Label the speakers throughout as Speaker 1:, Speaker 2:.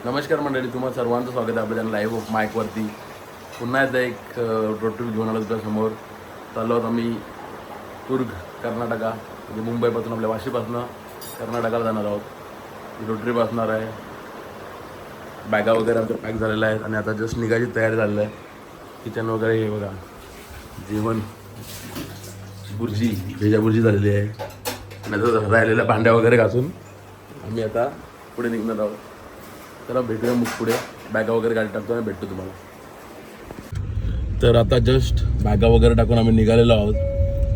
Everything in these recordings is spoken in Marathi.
Speaker 1: नमस्कार मंडळी, तुम्हाला सर्वांचं स्वागत आहे आपल्या चॅनल लाईव्ह ऑफ माईकवरती. पुन्हा एकदा एक रोड ट्रिप घेऊन आलो तुझ्यासमोर. चाललो आहोत आम्ही कुर्ग, कर्नाटका, म्हणजे मुंबईपासून आपल्या वाशीपासून कर्नाटकाला जाणार आहोत. ही रोड ट्रिप असणार आहे. बॅगा वगैरे आमच्या पॅक झालेल्या आहेत आणि आता जस्ट निघायची तयारी झालेली आहे. किचन वगैरे हे बघा, जेवण, बुर्जी, भेजा बुर्जी झालेली आहे आणि आता राहिलेल्या भांड्या वगैरे घासून आम्ही आता पुढे निघणार आहोत. चला भेटूया मग पुढे. बॅगा वगैरे गाडी टाकतो आणि भेटतो तुम्हाला. तर आता जस्ट बॅगा वगैरे टाकून आम्ही निघालेलो आहोत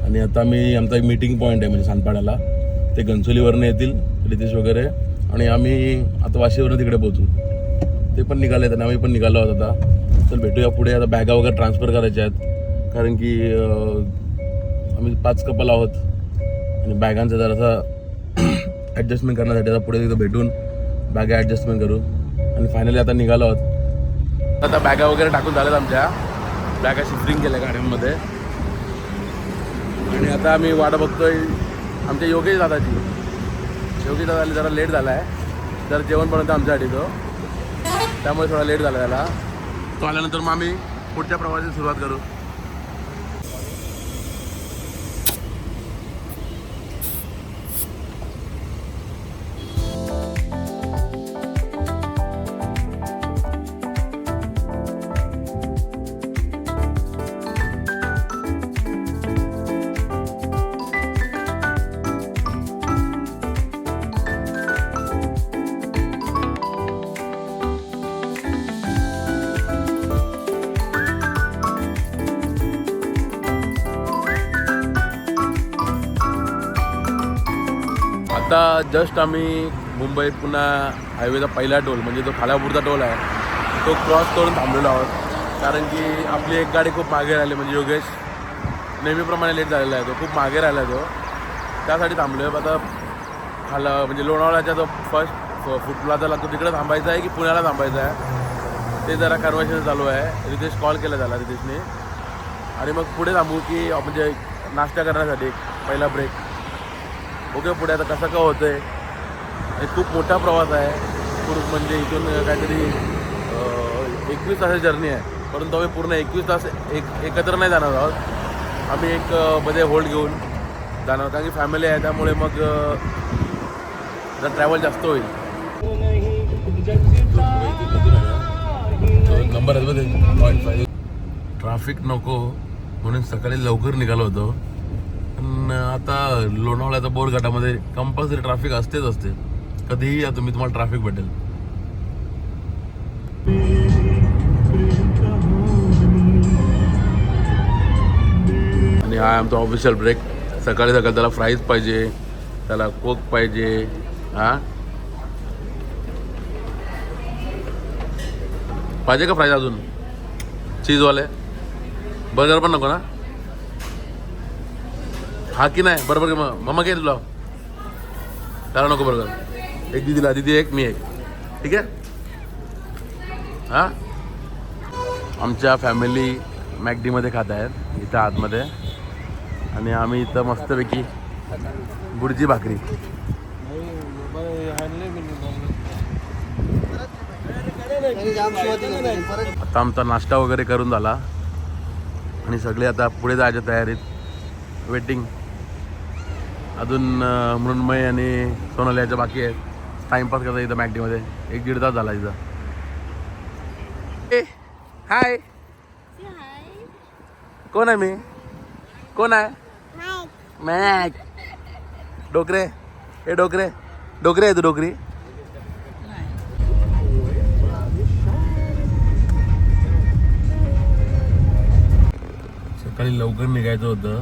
Speaker 1: आणि आता आमचा एक मीटिंग पॉईंट आहे म्हणजे सानपाड्याला. ते घनसोलीवरनं येतील रितेश वगैरे आणि आम्ही आता वाशीवरनं तिकडे पोहोचू. ते पण निघाले आहेत आणि आम्ही पण निघालो आहोत आता. चल भेटूया पुढे. आता बॅगा वगैरे ट्रान्सफर करायच्या आहेत कारण की आम्ही 5 कपल आहोत आणि बॅगांचं जरासा ॲडजस्टमेंट करण्यासाठी आता पुढे तिथं भेटून बॅगा ॲडजस्टमेंट करू आणि फायनली आता निघालो आहोत. आता बॅगा वगैरे टाकून झाल्यात आमच्या. बॅगा शिफ्टिंग केल्या गाड्यांमध्ये आणि आता आम्ही वाट बघतोय आमच्या योगेश दादाची. योगेश दादाला जरा लेट झाला आहे, जरा जेवण बनवतो आमच्यासाठी तो, त्यामुळे थोडा लेट झाला त्याला. तो आल्यानंतर मग आम्ही पुढच्या प्रवासाची सुरुवात करू. आता जस्ट आम्ही मुंबई पुन्हा हायवेचा पहिला टोल म्हणजे जो खालापूरचा टोल आहे तो क्रॉस करून थांबलेलो आहोत. कारण की आपली एक गाडी खूप मागे राहिली, म्हणजे योगेश नेहमीप्रमाणे लेट झालेला आहे, तो खूप मागे राहिला तो, त्यासाठी थांबलो आहे. आता म्हणजे लोणावळ्याचा जो फर्स्ट फूड प्लाझा लागतो तिकडे थांबायचं आहे की पुण्याला थांबायचं आहे ते जरा कन्व्हर्सेशन चालू आहे. रितेश कॉल केला त्याला, रितेशने, आणि मग पुढे थांबू की म्हणजे नाश्ता करण्यासाठी पहिला ब्रेक. ओके, पुढे आता कसं का होतं आहे. खूप मोठा प्रवास आहे कुर्ग, म्हणजे इथून काहीतरी 21 तासाची जर्नी आहे, परंतु आम्ही पूर्ण 21 तास एकत्र नाही जाणार आहोत. आम्ही एक मध्ये होल्ड घेऊन जाणार कारण की फॅमिली आहे, त्यामुळे मग जर ट्रॅव्हल जास्त होईल. नंबर आहे मध्ये ट्रॅफिक नको म्हणून सकाळी लवकर निघालो होतो. पण आता लोणावळ्याच्या बोरघाटामध्ये कंपल्सरी ट्रॅफिक असते. कधीही या तुम्ही, तुम्हाला ट्रॅफिक भेटेल. आणि हा आमचा ऑफिशियल ब्रेक. सकाळी त्याला फ्राईज पाहिजे, त्याला कोक पाहिजे. पाहिजे का फ्राईज? अजून चीजवाले बर्गर पण नको ना? हा की नाही? बरोबर. मम्मा काय तुला? त्याला नको बर्गर. एक दिदीला, दिदी एक, मी एक, ठीक आहे. हां, आमच्या फॅमिली मॅकडीमध्ये खात आहेत इथं आतमध्ये आणि आम्ही इथं मस्तपैकी बुर्जी भाकरी. आता आमचा नाश्ता वगैरे करून झाला आणि सगळे आता पुढे जायच्या तयारीत, वेटिंग. अजून मृण्मय आणि सोनाली याच्या बाकी आहेत. टाइमपास करता इथं मॅकडीमध्ये 1-1.5 तास झाला इथं. हाय, कोण आहे? मी कोण आहे? मॅक. डोकरे, हे डोकरे आहे तू? डोकरी. सकाळी लवकर निघायचं होतं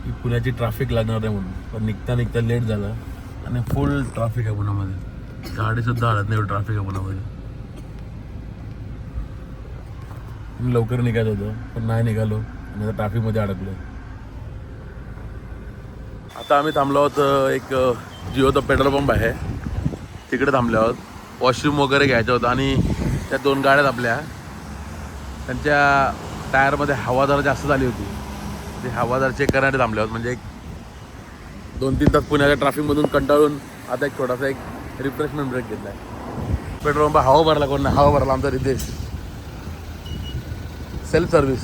Speaker 1: की पुण्याची ट्रॅफिक लागणार आहे म्हणून, पण निघता लेट झालं आणि फुल ट्रॅफिक आहे पुण्यामध्ये. गाडीसुद्धा हलत नाही, ट्रॅफिक आहे पुण्यामध्ये. लवकर निघायचं होतं पण नाही निघालो आणि आता ट्रॅफिकमध्ये अडकलो. आता आम्ही थांबलो आहोत एक जिओचा पेट्रोल पंप आहे तिकडे थांबलो आहोत. वॉशरूम वगैरे घ्यायचं होतं आणि त्या 2 गाड्यात आपल्या, त्यांच्या टायरमध्ये हवा जरा जास्त झाली होती. ते हवा जरा चेक करण्यासाठी थांबले आहोत. म्हणजे 2-3 तास पुण्याच्या ट्रॅफिकमधून कंटाळून आता एक छोटासा रिफ्रेशमेंट ब्रेक घेतला आहे. पेट्रोल पंप हवा भरला कोण नाही, हवा भरला आमचा रितेश. Self service.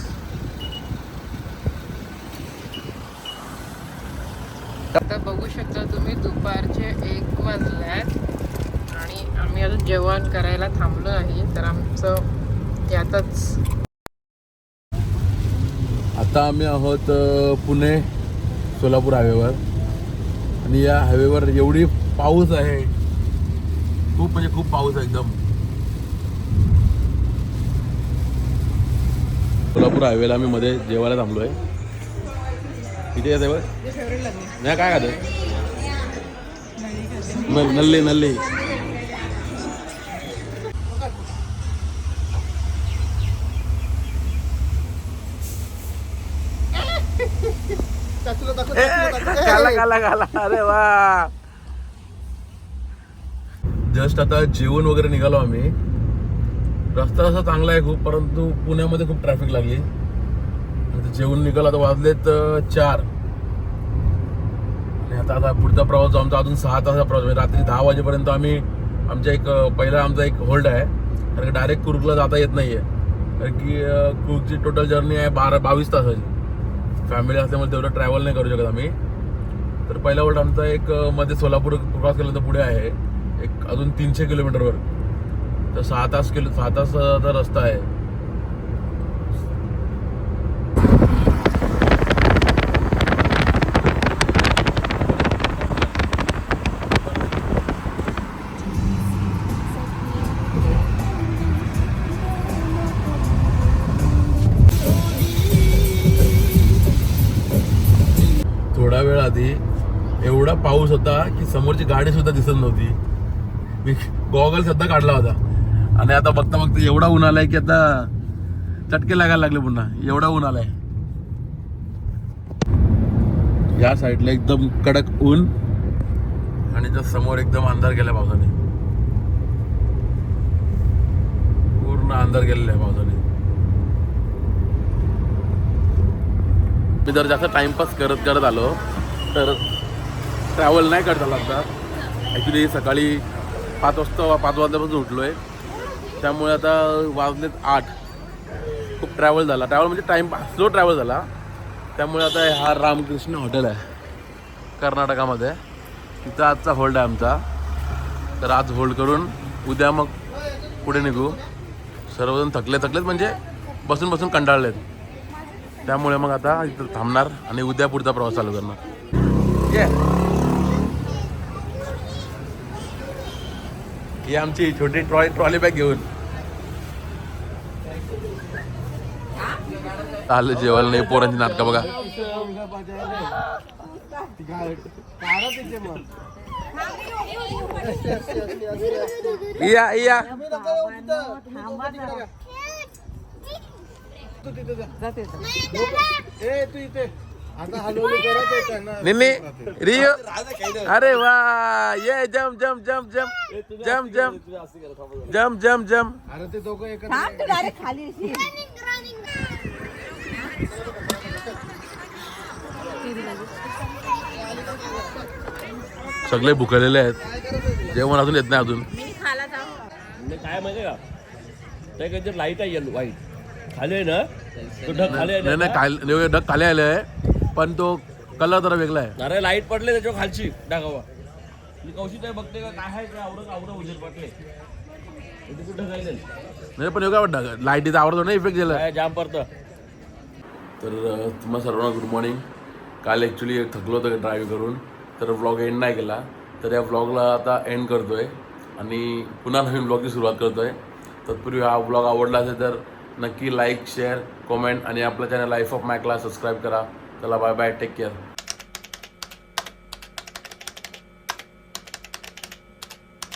Speaker 2: आता बघू शकता तुम्ही दुपारचे 1 वाजल्यात आणि आम्ही आता जेवण करायला थांबलो आहे. तर आमचं यातच
Speaker 1: आता आम्ही आहोत पुणे सोलापूर हायवेवर. आणि या हायवेवर एवढी पाऊस आहे, खूप म्हणजे खूप पाऊस आहे एकदम. सोलापूर हायवेला आम्ही मध्ये जेवायला थांबलो आहे. इथे येते बघ नाही काय खातं नल्ले नल्ले. अरे वा. जस्ट आता जेवण वगैरे निघालो आम्ही. रस्ता असा चांगला आहे खूप, परंतु पुण्यामध्ये खूप ट्रॅफिक लागली. जेवण निघालं आता वाजलेत 4. आणि आता पुढचा प्रवास जो आमचा अजून 6 तासाचा प्रवास म्हणजे रात्री 10 वाजेपर्यंत आम्ही पहिला आमचा एक होल्ड आहे. कारण की डायरेक्ट कुर्गला जाता येत नाहीये, कारण की कुर्गची टोटल जर्नी आहे 22 तासाची. फॅमिली असल्यामुळे तेवढं ट्रॅव्हल नाही करू शकत आम्ही. तर पहिला होल्ड आमचा एक मध्ये सोलापूर क्रॉस केल्यानंतर पुढे आहे एक अजून 300 किलोमीटरवर. तर 6 तासाचा रस्ता आहे. थोडा वेळ आधी एवढा पाऊस होता की समोरची गाडी सुद्धा दिसत नव्हती. मी गॉगल सुद्धा काढला होता. आणि आता बघता एवढा ऊन आलाय की आता चटके लागायला लागले पुन्हा. एवढा ऊन आलाय या साईडला, एकदम कडक ऊन. आणि त्या समोर एकदम अंधार गेलाय पावसाने, पूर्ण अंधार गेलेला आहे पावसाने. मी जर जास्त टाइमपास करत आलो तर ट्रॅव्हल नाही करता लागतात. ॲक्च्युली सकाळी 5 वाजल्यापासून उठलो आहे, त्यामुळे आता वाजलेत 8. खूप ट्रॅव्हल झाला. ट्रॅव्हल म्हणजे स्लो ट्रॅव्हल झाला. त्यामुळे आता हा रामकृष्ण हॉटेल आहे कर्नाटकामध्ये, तिथं आजचा होल्ड आहे आमचा. तर आज होल्ड करून उद्या मग पुढे निघू. सर्वजण थकलेत म्हणजे बसून कंटाळलेत. त्यामुळे मग आता इथं थांबणार आणि उद्या पुढचा प्रवास चालू करणार. ही आमची छोटी ट्रॉली बॅग घेऊन आलं जेवायला. नाही पोरांची नाटकं बघा. या निन्नी रियो. अरे वा ये जम जम जम जम जम जम जम जम जम.
Speaker 3: अरे ते दोघं एकत्र
Speaker 4: खाली
Speaker 1: सगळे भुकलेले आहेत. जेवण अजून येत नाही अजून.
Speaker 5: काय माहिती का ते काहीतरी लाईट आहे येलो वाईट खाली आहे ना तो ढग खाली आहे.
Speaker 1: नाही ढग खाली आले आहे, पण तो कलर जरा वेगळा आहे.
Speaker 5: अरे लाईट पडले त्याच्यावर खालची ढगावा. मी कौशिक आहे बघते का काय आहे आवडत उजेड पडले ढग आहे.
Speaker 1: नाही पण योगा वाटतं लाईटीचा आवडतो ना इफेक्ट दिला
Speaker 5: जाम पडतं.
Speaker 1: तर तुम्हाला सर्वांना गुड मॉर्निंग. काल ॲक्च्युली थकलो होतं ड्राईव्ह करून, तर व्लॉग एंड नाही केला. तर या व्लॉगला आता एंड करतो आहे आणि पुन्हा नवीन व्लॉगची सुरुवात करतो आहे. तत्पूर्वी हा व्लॉग आवडला असेल तर नक्की लाईक शेअर कमेंट आणि आपल्या चॅनल लाईफ ऑफ मॅकला सबस्क्राईब करा. चला बाय बाय, टेक केअर.